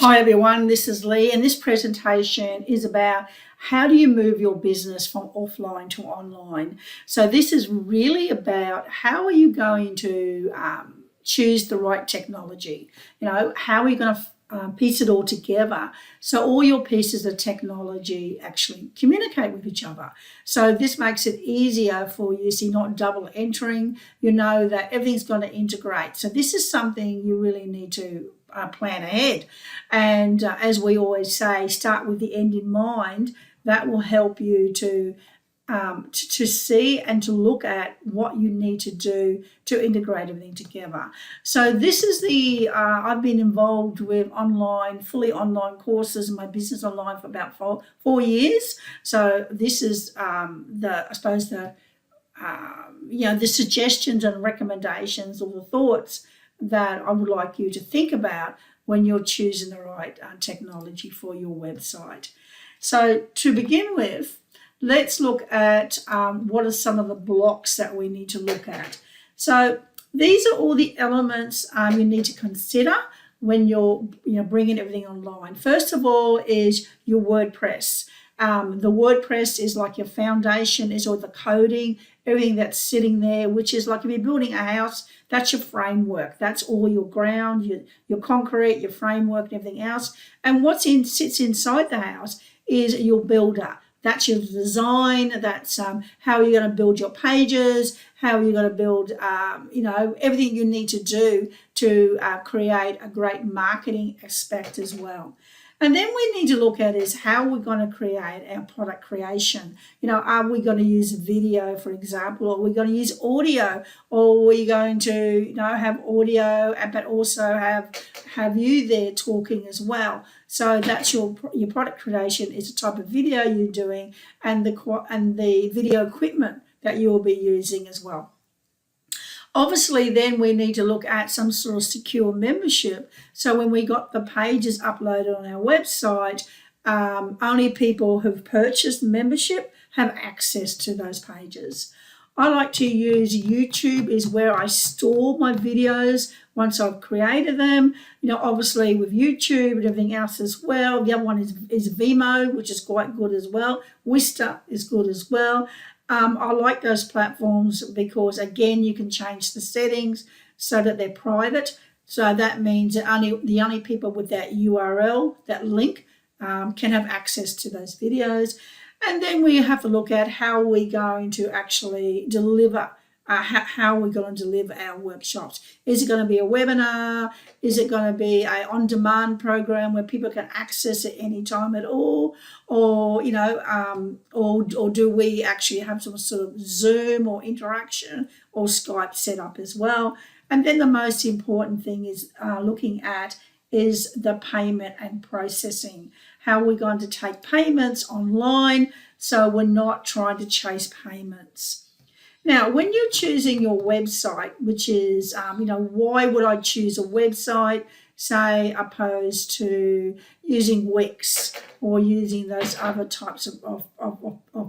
Hi everyone, this is Lee, and this presentation is about how do you move your business from offline to online. So this is really about how are you going to choose the right technology. How are you going to piece it all together so all your pieces of technology actually communicate with each other. So this makes it easier for you, so you're not double entering. You know that everything's going to integrate. So this is something you really need to plan ahead. And as we always say, start with the end in mind. That will help you to see and to look at what you need to do to integrate everything together. So this is I've been involved with fully online courses in my business online for about four years. So this is the suggestions and recommendations or the thoughts that I would like you to think about when you're choosing the right technology for your website. So to begin with, let's look at what are some of the blocks that we need to look at. So these are all the elements you need to consider when you're bringing everything online. First of all is your WordPress. The WordPress is like your foundation, is all the coding, everything that's sitting there, which is like if you're building a house, that's your framework. That's all your ground, your concrete, your framework and everything else. And what sits inside the house is your builder. That's your design. That's how you're going to build your pages, how you're going to build, everything you need to do to create a great marketing aspect as well. And then we need to look at is how we're going to create our product creation. Are we going to use video, for example, or are we going to use audio, or are we going to, have audio, but also have you there talking as well? So that's your product creation is the type of video you're doing and the video equipment that you will be using as well. Obviously, then we need to look at some sort of secure membership. So when we got the pages uploaded on our website, only people who've purchased membership have access to those pages. I like to use YouTube is where I store my videos once I've created them. Obviously with YouTube and everything else as well. The other one is Vimeo, which is quite good as well. Wista is good as well. I like those platforms because, again, you can change the settings so that they're private. So that means that the only people with that URL, that link, can have access to those videos. And then we have to look at how we're going to actually deliver, how we're going to deliver our workshops. Is it going to be a webinar? Is it going to be an on-demand program where people can access it any time at all? Or, or do we actually have some sort of Zoom or interaction or Skype set up as well? And then the most important thing is looking at is the payment and processing. How we're going to take payments online so we're not trying to chase payments. Now, when you're choosing your website, which is, why would I choose a website, say, opposed to using Wix or using those other types of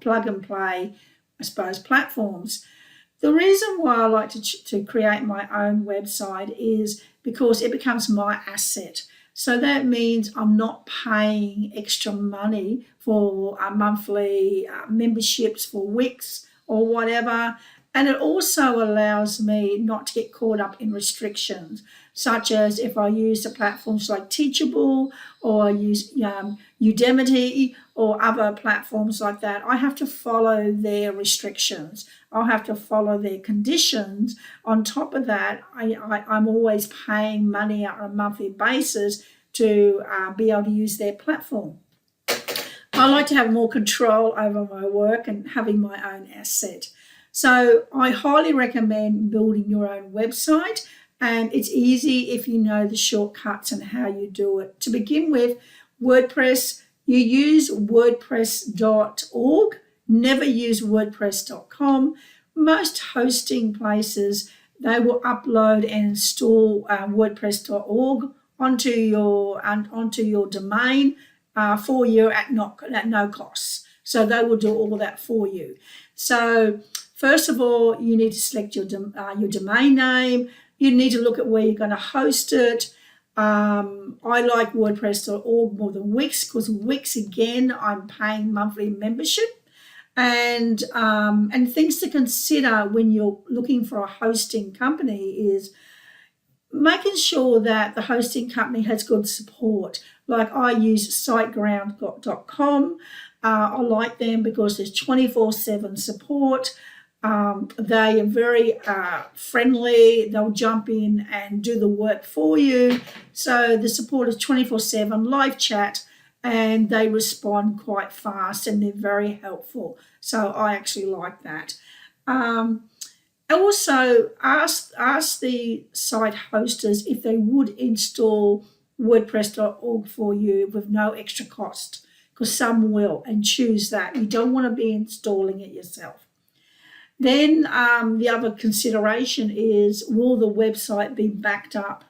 plug and play, I suppose, platforms? The reason why I like to create my own website is because it becomes my asset. So that means I'm not paying extra money for monthly memberships for Wix or whatever. And it also allows me not to get caught up in restrictions, such as if I use the platforms like Teachable or I use Udemy or other platforms like that. I have to follow their restrictions. I'll have to follow their conditions. On top of that, I'm always paying money on a monthly basis to be able to use their platform. I like to have more control over my work and having my own asset. So I highly recommend building your own website, and it's easy if you know the shortcuts and how you do it. To begin with, WordPress, you use WordPress.org, never use WordPress.com. Most hosting places, they will upload and install WordPress.org onto your domain for you at no cost. So they will do all that for you. So first of all, you need to select your domain name. You need to look at where you're going to host it. I like WordPress.org more than Wix, because Wix, again, I'm paying monthly membership. And things to consider when you're looking for a hosting company is making sure that the hosting company has good support. Like I use siteground.com. I like them because there's 24/7 support. They are very friendly. They'll jump in and do the work for you. So the support is 24/7 live chat, and they respond quite fast, and they're very helpful. So I actually like that. Also, ask the site hosters if they would install WordPress.org for you with no extra cost, because some will, and choose that. You don't want to be installing it yourself. Then the other consideration is, will the website be backed up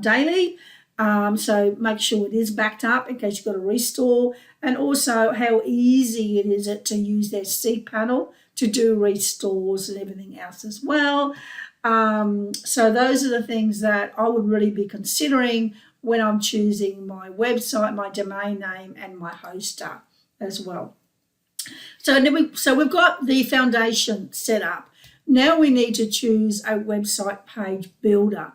daily? So make sure it is backed up in case you've got to restore, and also how easy it is to use their cPanel to do restores and everything else as well. So those are the things that I would really be considering when I'm choosing my website, my domain name, and my hoster as well. So we've got the foundation set up. Now we need to choose a website page builder.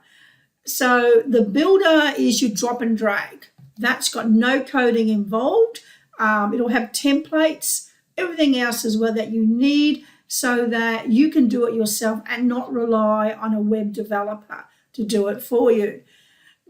So the builder is your drop and drag. That's got no coding involved. It'll have templates, everything else as well that you need, so that you can do it yourself and not rely on a web developer to do it for you.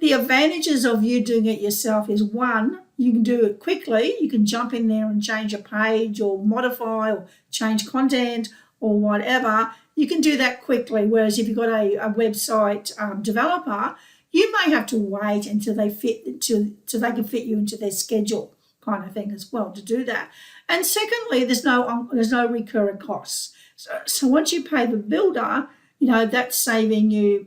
The advantages of you doing it yourself is, one, you can do it quickly. You can jump in there and change a page or modify or change content or whatever. You can do that quickly, whereas if you've got a website developer, you may have to wait until they can fit you into their schedule, kind of thing as well, to do that. And secondly, there's no recurring costs. So once you pay the builder, that's saving you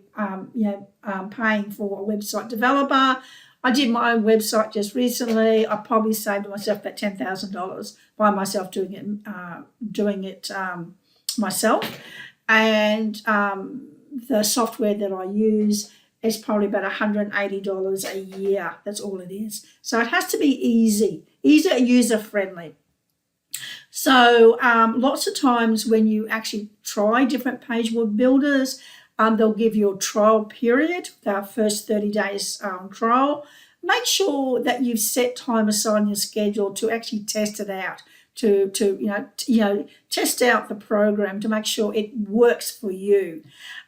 paying for a website developer. I did my website just recently. I probably saved myself about $10,000 by myself doing it myself. And the software that I use is probably about $180 a year. That's all it is. So it has to be easy, user-friendly. So lots of times when you actually try different page builders, they'll give you a trial period, the first 30 days trial. Make sure that you've set time aside in your schedule to actually test it out, to test out the program to make sure it works for you.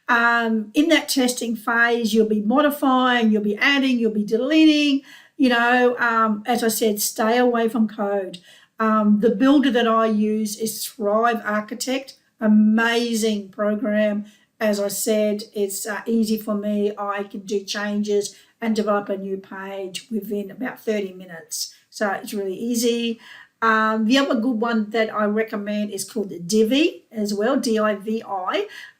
In that testing phase, you'll be modifying, you'll be adding, you'll be deleting. As I said, stay away from code. The builder that I use is Thrive Architect, amazing program. As I said, it's easy for me. I can do changes and develop a new page within about 30 minutes. So it's really easy. The other good one that I recommend is called Divi as well, Divi.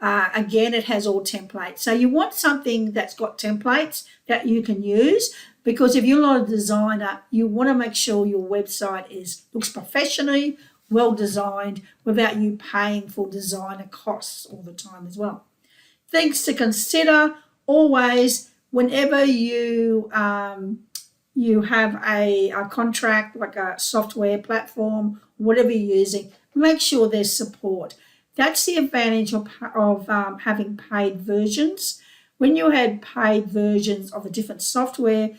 Again, it has all templates. So you want something that's got templates that you can use, because if you're not a designer, you want to make sure your website looks professionally, well designed, without you paying for designer costs all the time as well. Things to consider always whenever you have a contract, like a software platform, whatever you're using, make sure there's support. That's the advantage of having paid versions. When you had paid versions of a different software,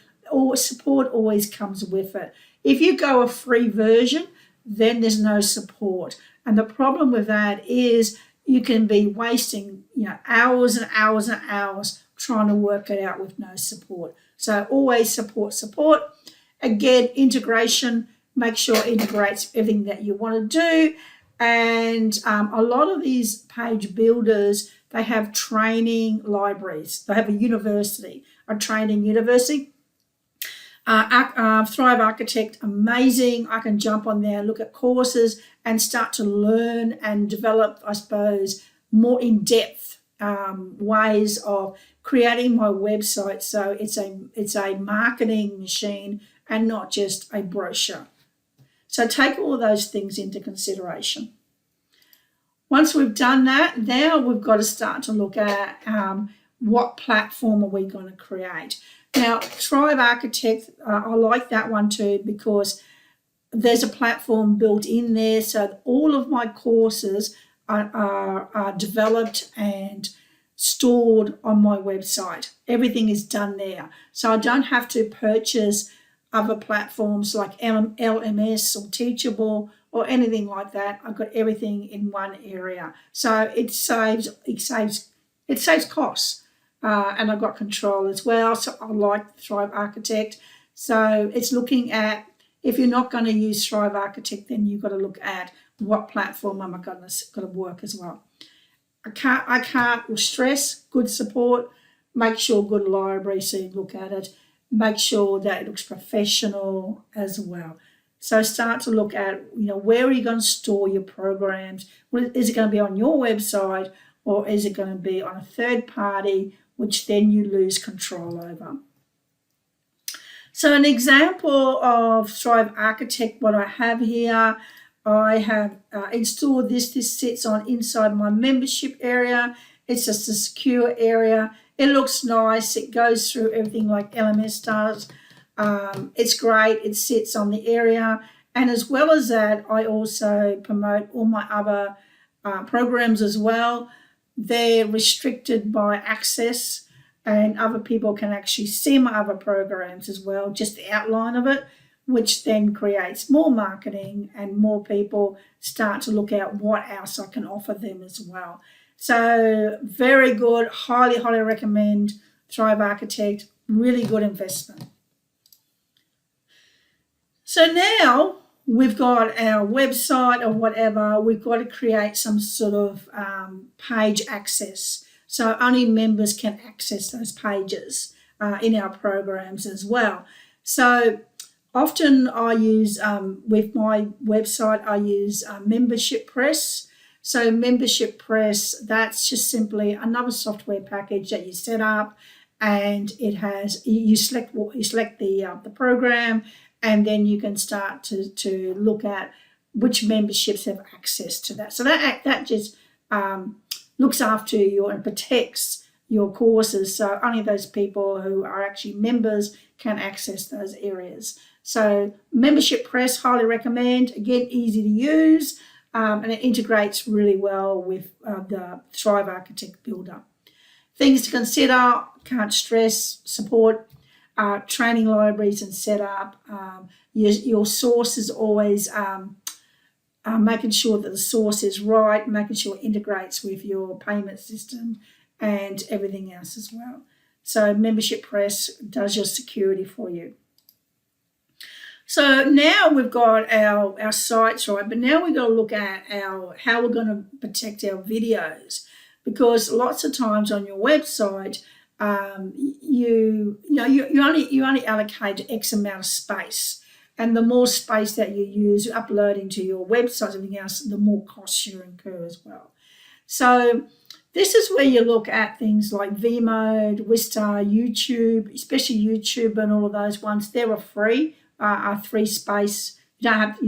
support always comes with it. If you go a free version, then there's no support. And the problem with that is you can be wasting hours and hours and hours trying to work it out with no support. So always support. Again, integration, make sure it integrates everything that you want to do. And a lot of these page builders, they have training libraries. They have a training university. Thrive Architect, amazing. I can jump on there, look at courses and start to learn and develop, I suppose, more in-depth ways of creating my website, so it's a marketing machine and not just a brochure. So take all of those things into consideration. Once we've done that, now we've got to start to look at what platform are we going to create. Now, Thrive Architect, I like that one too because there's a platform built in there, so all of my courses are developed and stored on my website. Everything is done there. So I don't have to purchase other platforms like LMS or Teachable or anything like that. I've got everything in one area. So it saves costs. And I've got control as well. So I like Thrive Architect. So it's looking at, if you're not going to use Thrive Architect, then you've got to look at what platform am I going to work as well. I can't stress good support. Make sure good library, so you look at it. Make sure that it looks professional as well. So start to look at, where are you going to store your programs? Is it going to be on your website, or is it going to be on a third party, which then you lose control over? So an example of Thrive Architect, what I have here, I have installed this. This sits on inside my membership area. It's just a secure area. It looks nice. It goes through everything like LMS does. It's great. It sits on the area. And as well as that, I also promote all my other programs as well. They're restricted by access, and other people can actually see my other programs as well, just the outline of it, which then creates more marketing and more people start to look at what else I can offer them as well. So very good, highly recommend Thrive Architect, really good investment. So now we've got our website or whatever, we've got to create some sort of page access. So only members can access those pages in our programs as well. So often I use, with my website, I use Membership Press. So Membership Press, that's just simply another software package that you set up, and it has, you select the program, and then you can start to look at which memberships have access to that. So that just looks after you and protects your courses. So only those people who are actually members can access those areas. So Membership Press, highly recommend. Again, easy to use, and it integrates really well with the Thrive Architect Builder. Things to consider, can't stress, support training libraries and setup. Your source is always making sure that the source is right, making sure it integrates with your payment system and everything else as well. So Membership Press does your security for you. So now we've got our sites right, but now we've got to look at how we're going to protect our videos, because lots of times on your website, you only allocate X amount of space, and the more space that you use uploading to your website and everything else, the more costs you incur as well. So this is where you look at things like Vmode, Wistar, YouTube, especially YouTube and all of those ones. They're free, are free space. You don't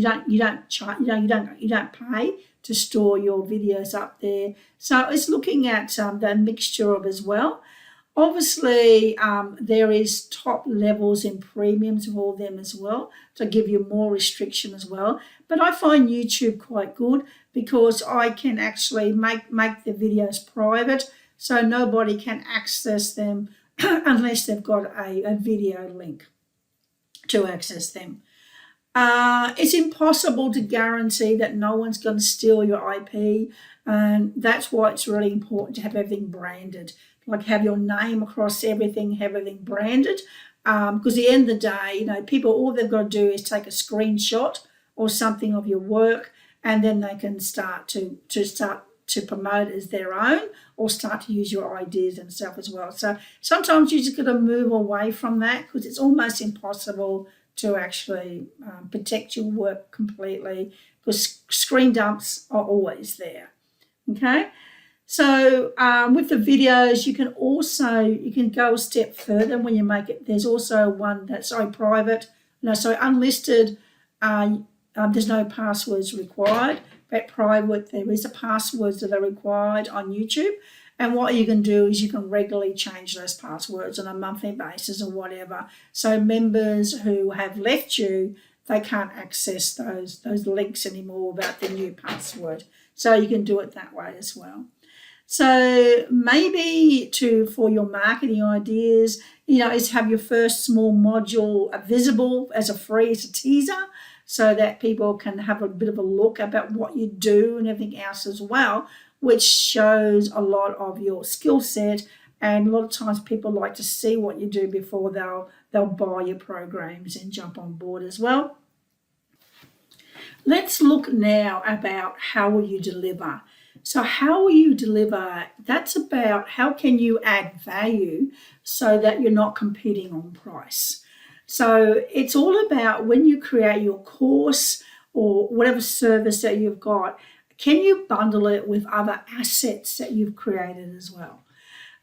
pay to store your videos up there. So it's looking at the mixture of as well. Obviously, there is top levels in premiums of all them as well to give you more restriction as well. But I find YouTube quite good because I can actually make the videos private, so nobody can access them unless they've got a video link to access them. It's impossible to guarantee that no one's going to steal your IP, and that's why it's really important to have everything branded. Like have your name across everything, have everything branded, because at the end of the day, people, all they've got to do is take a screenshot or something of your work, and then they can start to promote it as their own, or start to use your ideas and stuff as well. So sometimes you just got to move away from that, because it's almost impossible to actually protect your work completely, because screen dumps are always there. Okay. So with the videos, you can go a step further when you make it. There's also one that's private, unlisted. There's no passwords required, but private there is a passwords that are required on YouTube, And what you can do is you can regularly change those passwords on a monthly basis or whatever. So members who have left you, they can't access those links anymore about the new password. So you can do it that way as well. So maybe for your marketing ideas, is have your first small module visible as a teaser, so that people can have a bit of a look about what you do and everything else as well, which shows a lot of your skill set. And a lot of times people like to see what you do before they'll buy your programs and jump on board as well. Let's look now about how will you deliver. So how will you deliver? That's about how can you add value so that you're not competing on price. So it's all about when you create your course or whatever service that you've got, can you bundle it with other assets that you've created as well?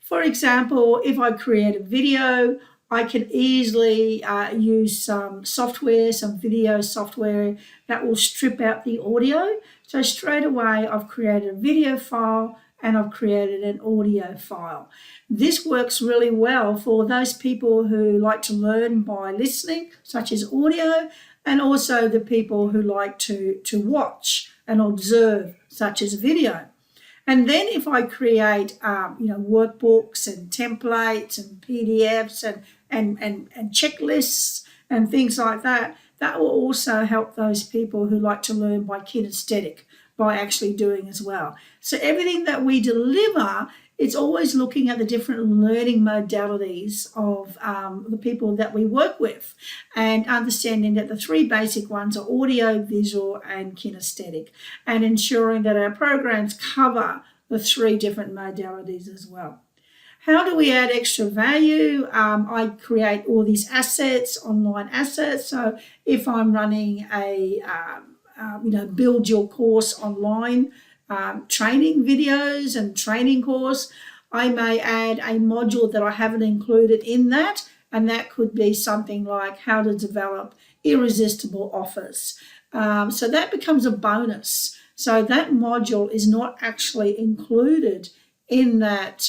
For example, if I create a video, I can easily use some video software that will strip out the audio. So straight away, I've created a video file and I've created an audio file. This works really well for those people who like to learn by listening, such as audio, and also the people who like to watch and observe, such as video. And then if I create, workbooks and templates and PDFs and checklists and things like that, that will also help those people who like to learn by kinesthetic, by actually doing as well. So everything that we deliver, it's always looking at the different learning modalities of the people that we work with, and understanding that the three basic ones are audio, visual, and kinesthetic, and ensuring that our programs cover the three different modalities as well. How do we add extra value? I create all these assets, online assets. So if I'm running a build your course online training videos and training course, I may add a module that I haven't included in that, and that could be something like how to develop irresistible offers. So that becomes a bonus. So that module is not actually included in that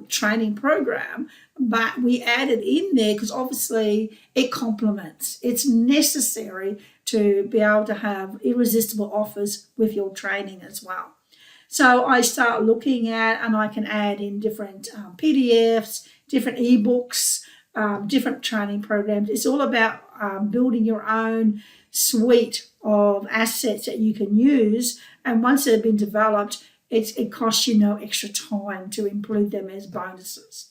training program, but we add it in there because obviously it complements. It's necessary to be able to have irresistible offers with your training as well. So I start looking at, and I can add in different PDFs, different ebooks, different training programs. It's all about building your own suite of assets that you can use. And once they've been developed, it costs you no extra time to include them as bonuses.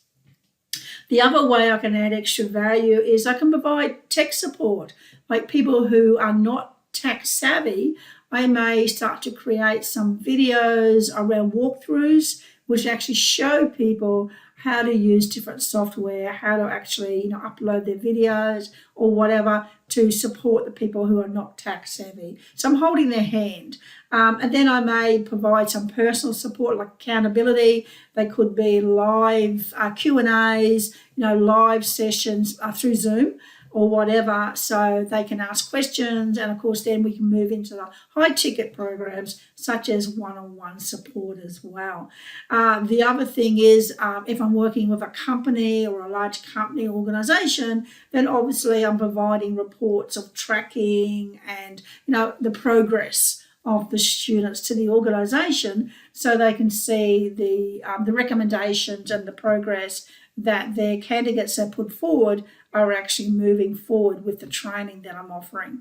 The other way I can add extra value is I can provide tech support. Like people who are not tech savvy, I may start to create some videos around walkthroughs, which actually show people how to use different software, how to actually upload their videos or whatever to support the people who are not tech savvy. So I'm holding their hand. And then I may provide some personal support like accountability. They could be live Q&As, live sessions through Zoom or whatever, so they can ask questions. And of course, then we can move into the high ticket programs such as one-on-one support as well. The other thing is if I'm working with a company or a large company organization, then obviously I'm providing reports of tracking and the progress of the students to the organisation, so they can see the recommendations and the progress that their candidates have put forward are actually moving forward with the training that I'm offering.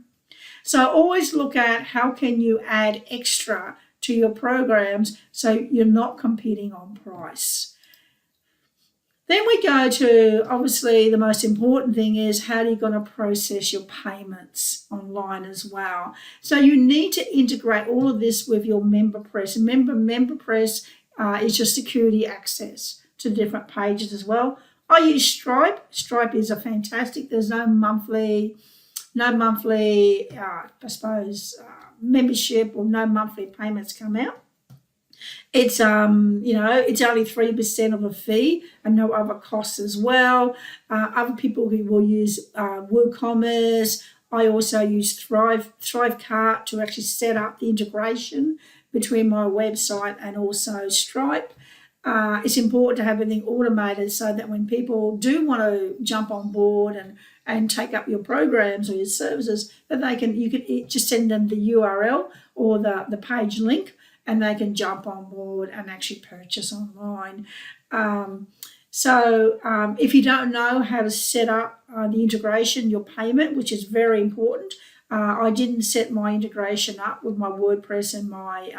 So always look at how can you add extra to your programs so you're not competing on price. Then we go to, obviously, the most important thing is how are you going to process your payments online as well. So you need to integrate all of this with your MemberPress. MemberPress is your security access to different pages as well. I use Stripe. Stripe is a fantastic. There's no monthly, membership or no monthly payments come out. It's it's only 3% of a fee and no other costs as well. Other people who will use WooCommerce. I also use Thrivecart to actually set up the integration between my website and also Stripe. it's important to have everything automated so that when people do want to jump on board and take up your programs or your services, that you can just send them the URL or the page link, and they can jump on board and actually purchase online. If you don't know how to set up the integration, your payment, which is very important, I didn't set my integration up with my WordPress and my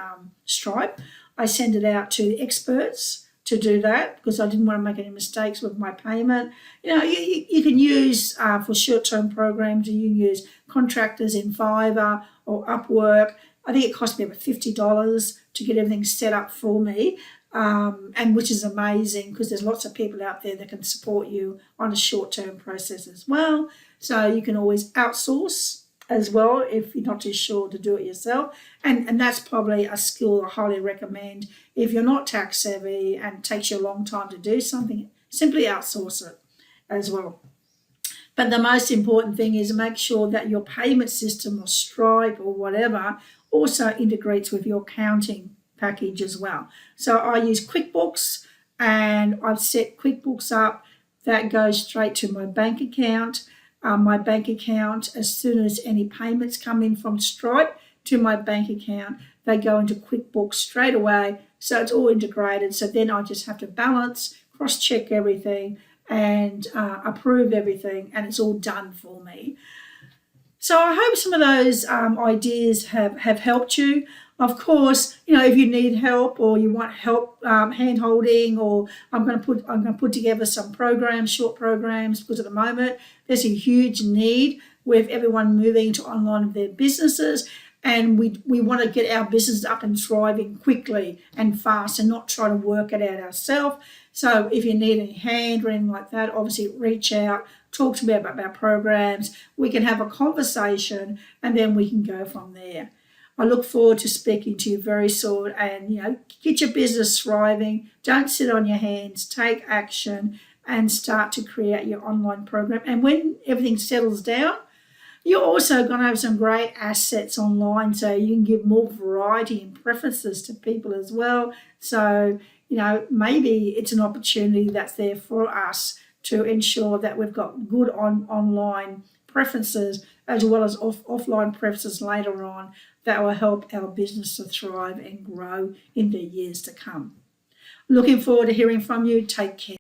Stripe. I send it out to experts to do that because I didn't want to make any mistakes with my payment. You can use for short-term programs, you can use contractors in Fiverr or Upwork. I think it cost me about $50 to get everything set up for me, and which is amazing because there's lots of people out there that can support you on a short-term process as well. So you can always outsource as well if you're not too sure to do it yourself. And that's probably a skill I highly recommend. If you're not tax savvy and it takes you a long time to do something, simply outsource it as well. But the most important thing is make sure that your payment system or Stripe or whatever also integrates with your accounting package as well. So I use QuickBooks, and I've set QuickBooks up that goes straight to my bank account. My bank account, as soon as any payments come in from Stripe to my bank account, they go into QuickBooks straight away. So it's all integrated. So then I just have to balance, cross-check everything, and approve everything, and it's all done for me. So I hope some of those ideas have helped you. Of course, if you need help or you want help hand-holding, or I'm going to put together some programs, short programs, because at the moment there's a huge need with everyone moving to online of their businesses, and we want to get our business up and thriving quickly and fast and not try to work it out ourselves. So if you need any hand or anything like that, obviously reach out, talk to me about our programs. We can have a conversation and then we can go from there. I look forward to speaking to you very soon, and get your business thriving. Don't sit on your hands, take action and start to create your online program. And when everything settles down, you're also going to have some great assets online, so you can give more variety and preferences to people as well. So, maybe it's an opportunity that's there for us to ensure that we've got good online preferences as well as offline preferences later on that will help our business to thrive and grow in the years to come. Looking forward to hearing from you. Take care.